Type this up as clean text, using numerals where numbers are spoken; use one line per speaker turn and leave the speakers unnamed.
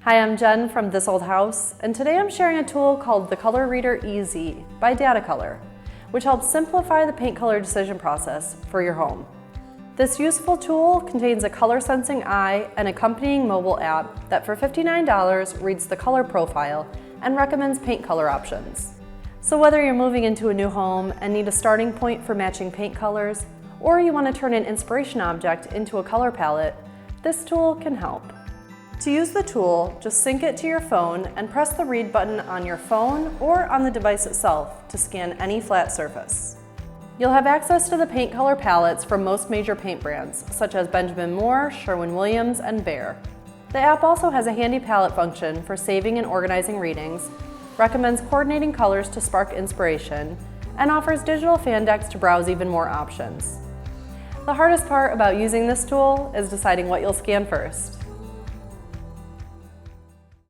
Hi, I'm Jen from This Old House, and today I'm sharing a tool called the ColorReader EZ by Datacolor, which helps simplify the paint color decision process for your home. This useful tool contains a color sensing eye and accompanying mobile app that for $59 reads the color profile and recommends paint color options. So whether you're moving into a new home and need a starting point for matching paint colors, or you want to turn an inspiration object into a color palette, this tool can help. To use the tool, just sync it to your phone and press the read button on your phone or on the device itself to scan any flat surface. You'll have access to the paint color palettes from most major paint brands, such as Benjamin Moore, Sherwin-Williams, and Behr. The app also has a handy palette function for saving and organizing readings, recommends coordinating colors to spark inspiration, and offers digital fan decks to browse even more options. The hardest part about using this tool is deciding what you'll scan first.